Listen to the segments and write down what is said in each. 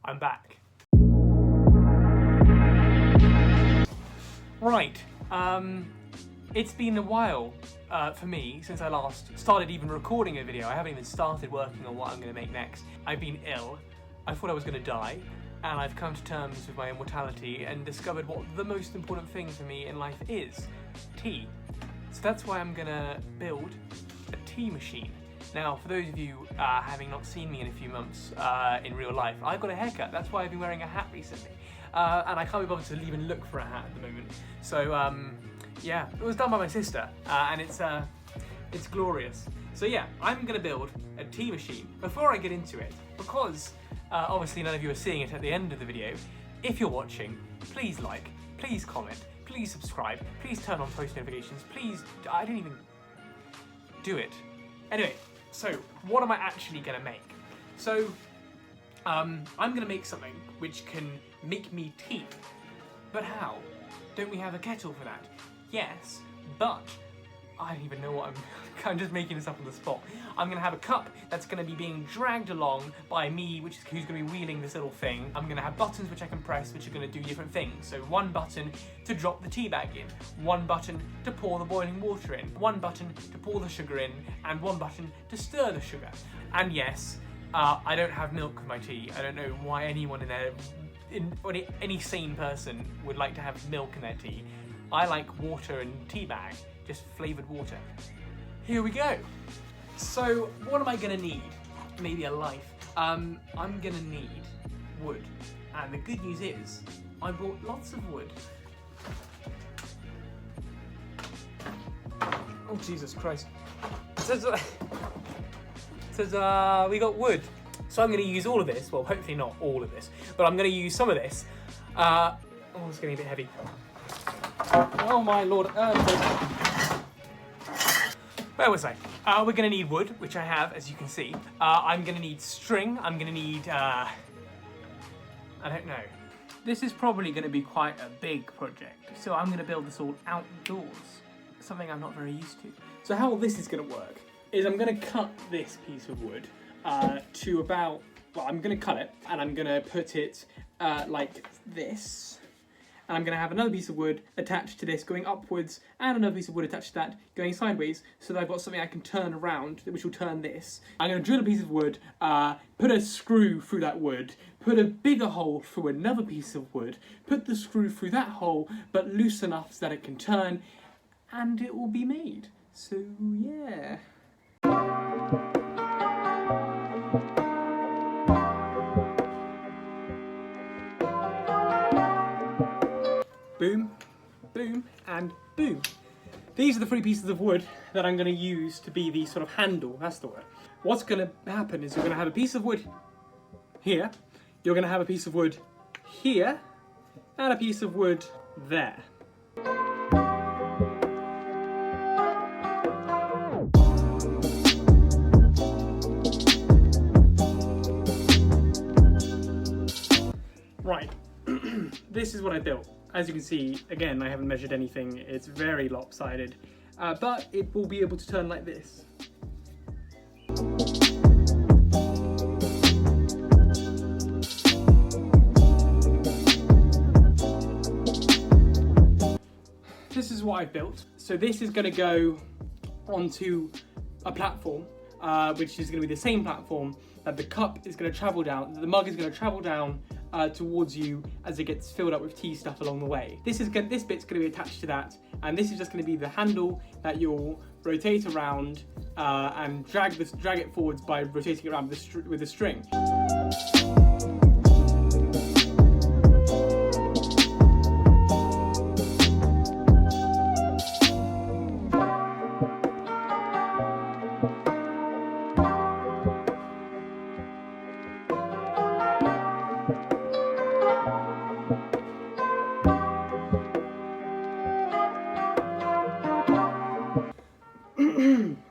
I'm back. Right, it's been a while for me since I last started even recording a video. I haven't even started working on what I'm going to make next. I've been ill, I thought I was going to die, and I've come to terms with my immortality and discovered what the most important thing for me in life is: tea. So that's why I'm going to build a tea machine. Now, for those of you having not seen me in a few months in real life, I've got a haircut. That's why I've been wearing a hat recently. And I can't be bothered to even look for a hat at the moment. So, yeah, it was done by my sister, and it's glorious. So yeah, I'm gonna build a tea machine. Before I get into it, because obviously none of you are seeing it at the end of the video, if you're watching, please like, please comment, please subscribe, please turn on post notifications, please, I didn't even do it. Anyway, so what am I actually gonna make? So, I'm gonna make something which can make me tea. But how? Don't we have a kettle for that? Yes, but I don't even know what I'm just making this up on the spot. I'm gonna have a cup that's gonna be being dragged along by me, who's gonna be wheeling this little thing. I'm gonna have buttons which I can press, which are gonna do different things. So one button to drop the tea bag in, one button to pour the boiling water in, one button to pour the sugar in, and one button to stir the sugar. And yes, I don't have milk with my tea. I don't know why anyone any sane person would like to have milk in their tea. I like water and tea bag, just flavoured water. Here we go. So what am I gonna need? Maybe a life. I'm gonna need wood. And the good news is, I bought lots of wood. Oh Jesus Christ. It says we got wood. So I'm gonna use all of this, well hopefully not all of this, but I'm gonna use some of this. Oh, it's getting a bit heavy. Oh my lord. Where was I? We're gonna need wood, which I have, as you can see. I'm gonna need string. I'm gonna need, I don't know. This is probably gonna be quite a big project. So I'm gonna build this all outdoors. Something I'm not very used to. So how this is gonna work is I'm gonna cut this piece of wood to about, well, I'm gonna cut it and I'm gonna put it like this. And I'm going to have another piece of wood attached to this going upwards and another piece of wood attached to that going sideways, so that I've got something I can turn around which will turn this. I'm going to drill a piece of wood, put a screw through that wood, put a bigger hole through another piece of wood, put the screw through that hole but loose enough so that it can turn, and it will be made. So yeah. Boom, boom, and boom. These are the three pieces of wood that I'm going to use to be the sort of handle, that's the word. What's going to happen is you're going to have a piece of wood here, you're going to have a piece of wood here, and a piece of wood there. Right, this is what I built. As you can see, again, I haven't measured anything, it's very lopsided, but it will be able to turn like this. This is what I've built. So this is going to go onto a platform, which is going to be the same platform that the cup is going to travel down, the mug is going to travel down towards you as it gets filled up with tea stuff along the way. This bit's going to be attached to that, and this is just going to be the handle that you'll rotate around and drag it forwards by rotating it around with the string.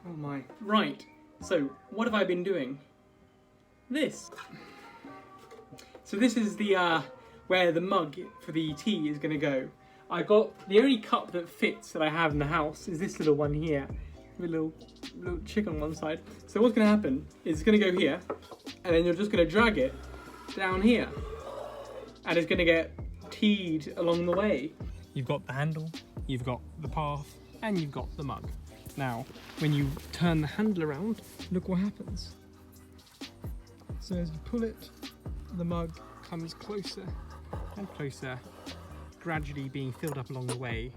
Oh my. Right, so what have I been doing? This. So this is the where the mug for the tea is going to go. I got the only cup that fits that I have in the house is this little one here, with a little chick on one side. So what's going to happen is it's going to go here, and then you're just going to drag it down here, and it's going to get teed along the way. You've got the handle, you've got the path, and you've got the mug. Now, when you turn the handle around, look what happens. So as you pull it, the mug comes closer and closer, gradually being filled up along the way.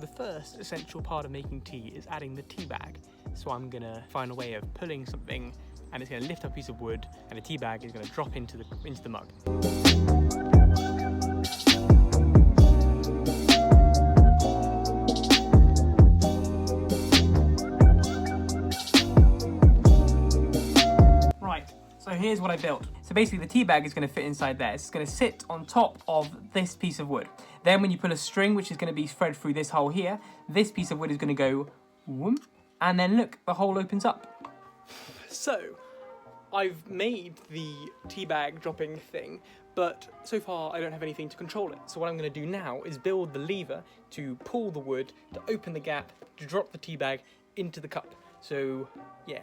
The first essential part of making tea is adding the tea bag. So I'm gonna find a way of pulling something, and it's gonna lift up a piece of wood, and the tea bag is gonna drop into the mug. So here's what I built. So basically the tea bag is going to fit inside there. It's going to sit on top of this piece of wood. Then when you pull a string, which is going to be thread through this hole here, this piece of wood is going to go whoom, and then look, the hole opens up. So I've made the tea bag dropping thing, but so far I don't have anything to control it. So what I'm going to do now is build the lever to pull the wood, to open the gap, to drop the tea bag into the cup. So yeah.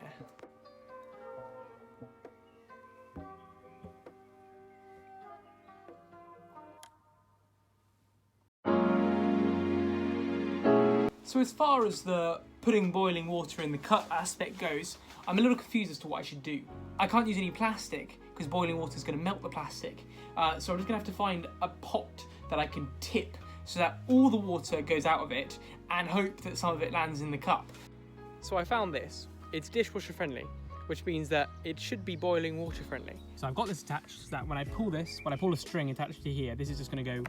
So as far as the putting boiling water in the cup aspect goes, I'm a little confused as to what I should do. I can't use any plastic because boiling water is going to melt the plastic. So I'm just going to have to find a pot that I can tip so that all the water goes out of it and hope that some of it lands in the cup. So I found this. It's dishwasher friendly, which means that it should be boiling water friendly. So I've got this attached so that when I pull a string attached to here, this is just going to go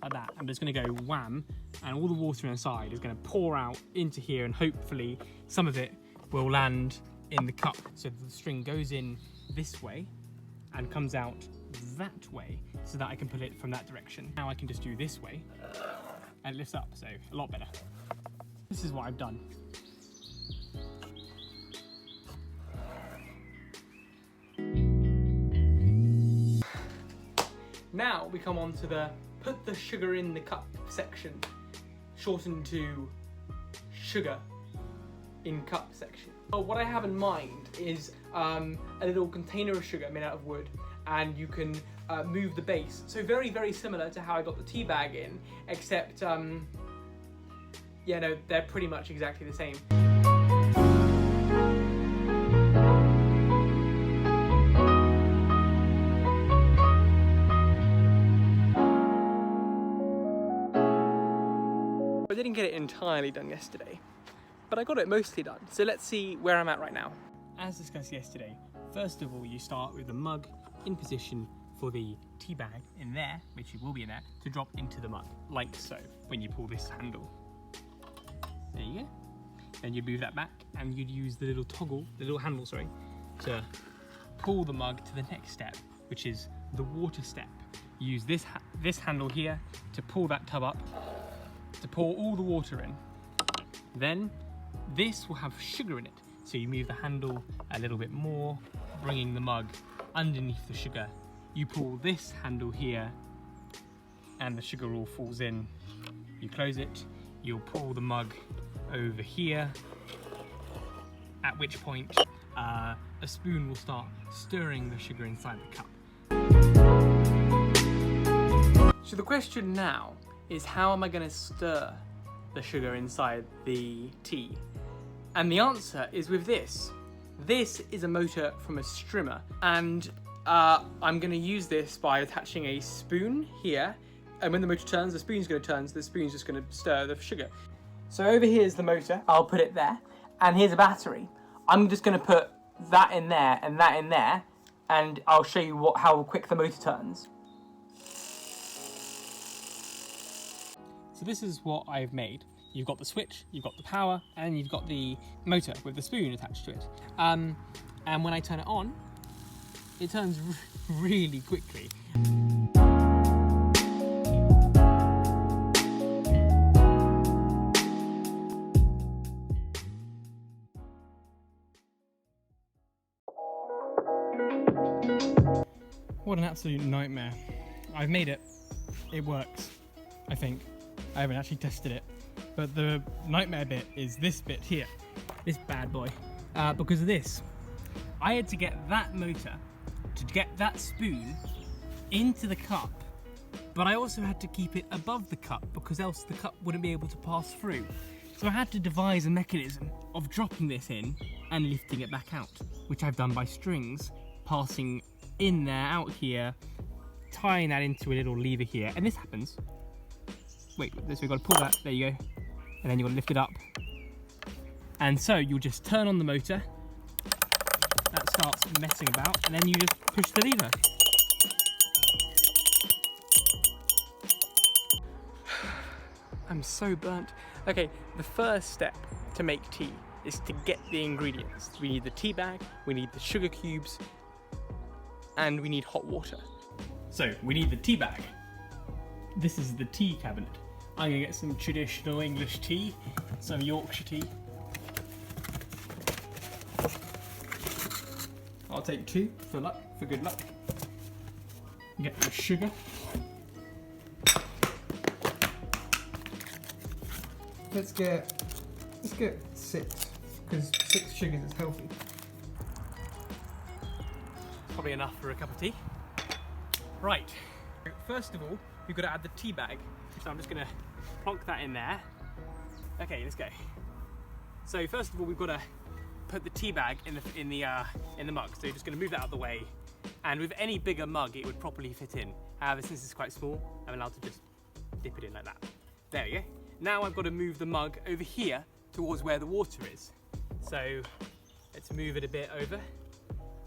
like that. I'm just going to go wham, and all the water inside is going to pour out into here, and hopefully some of it will land in the cup. So the string goes in this way and comes out that way so that I can pull it from that direction. Now I can just do this way and it lifts up, so a lot better. This is what I've done. Now we come on to the put the sugar in the cup section, shortened to sugar in cup section. Well, what I have in mind is a little container of sugar made out of wood, and you can move the base. So very, very similar to how I got the tea bag in, except, yeah, no, they're pretty much exactly the same. I didn't get it entirely done yesterday, but I got it mostly done. So let's see where I'm at right now. As discussed yesterday, first of all, you start with the mug in position for the tea bag in there, which will be in there, to drop into the mug, like so, when you pull this handle. There you go. Then you'd move that back, and you'd use the little toggle, the little handle, sorry, to pull the mug to the next step, which is the water step. You use this handle here to pull that tub up, to pour all the water in. Then this will have sugar in it, so you move the handle a little bit more, bringing the mug underneath the sugar. You pull this handle here and the sugar all falls in. You close it, you'll pull the mug over here, at which point a spoon will start stirring the sugar inside the cup. So the question now is, how am I going to stir the sugar inside the tea? And the answer is with this. This is a motor from a strimmer, and I'm going to use this by attaching a spoon here, and when the motor turns, the spoon's going to turn, so the spoon's just going to stir the sugar. So over here is the motor, I'll put it there, and here's a battery. I'm just going to put that in there and that in there, and I'll show you how quick the motor turns. So this is what I've made. You've got the switch, you've got the power, and you've got the motor with the spoon attached to it. And when I turn it on, it turns really quickly. What an absolute nightmare. I've made it. It works, I think. I haven't actually tested it. But the nightmare bit is this bit here. This bad boy. Because of this, I had to get that motor to get that spoon into the cup, but I also had to keep it above the cup because else the cup wouldn't be able to pass through. So I had to devise a mechanism of dropping this in and lifting it back out, which I've done by strings passing in there, out here, tying that into a little lever here, and this happens. Wait, so we've got to pull that, there you go, and then you've got to lift it up. And so you'll just turn on the motor, that starts messing about, and then you just push the lever. I'm so burnt. Okay, the first step to make tea is to get the ingredients. We need the tea bag, we need the sugar cubes, and we need hot water. So we need the tea bag. This is the tea cabinet. I'm gonna get some traditional English tea, some Yorkshire tea. I'll take 2 for good luck. Get the sugar. Let's get 6, because 6 sugars is healthy. Probably enough for a cup of tea. Right, first of all, we've got to add the tea bag. So I'm just gonna plonk that in there. Okay, let's go. So first of all, we've got to put the tea bag in the mug. So you're just gonna move that out of the way. And with any bigger mug, it would properly fit in. However, since it's quite small, I'm allowed to just dip it in like that. There we go. Now I've got to move the mug over here towards where the water is. So let's move it a bit over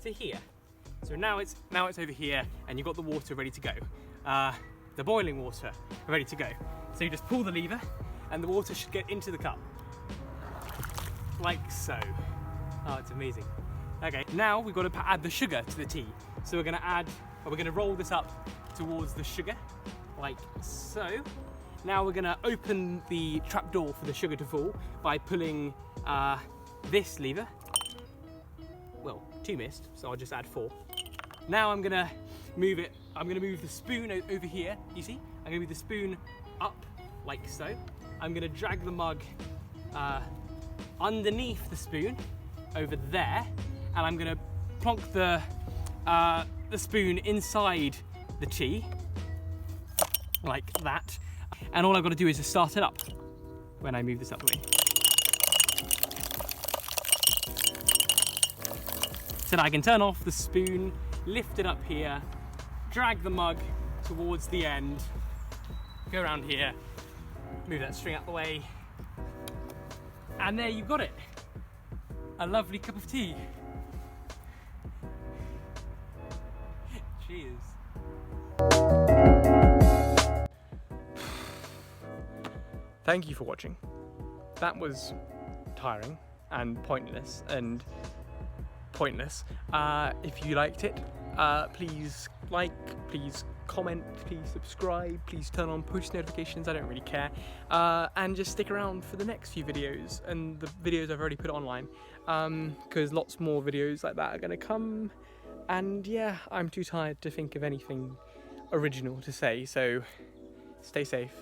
to here. So now it's over here, and you've got the water ready to go. The boiling water ready to go. So you just pull the lever, and the water should get into the cup. Like so. Oh, it's amazing. Okay, now we've got to add the sugar to the tea. So we're going to roll this up towards the sugar, like so. Now we're going to open the trapdoor for the sugar to fall by pulling this lever. Well, 2 missed, so I'll just add 4. Now I'm going to move it. I'm going to move the spoon over here, you see? I'm going to move the spoon up, like so. I'm going to drag the mug underneath the spoon, over there, and I'm going to plonk the spoon inside the tea, like that. And all I've got to do is just start it up when I move this up the way. So now I can turn off the spoon, lift it up here, drag the mug towards the end, go around here, move that string out the way, and there you've got it. A lovely cup of tea. Cheers. Thank you for watching. That was tiring and pointless. If you liked it, please like, please comment, please subscribe, please turn on push notifications, I don't really care. And just stick around for the next few videos and the videos I've already put online, because lots more videos like that are gonna come. And yeah, I'm too tired to think of anything original to say, so stay safe.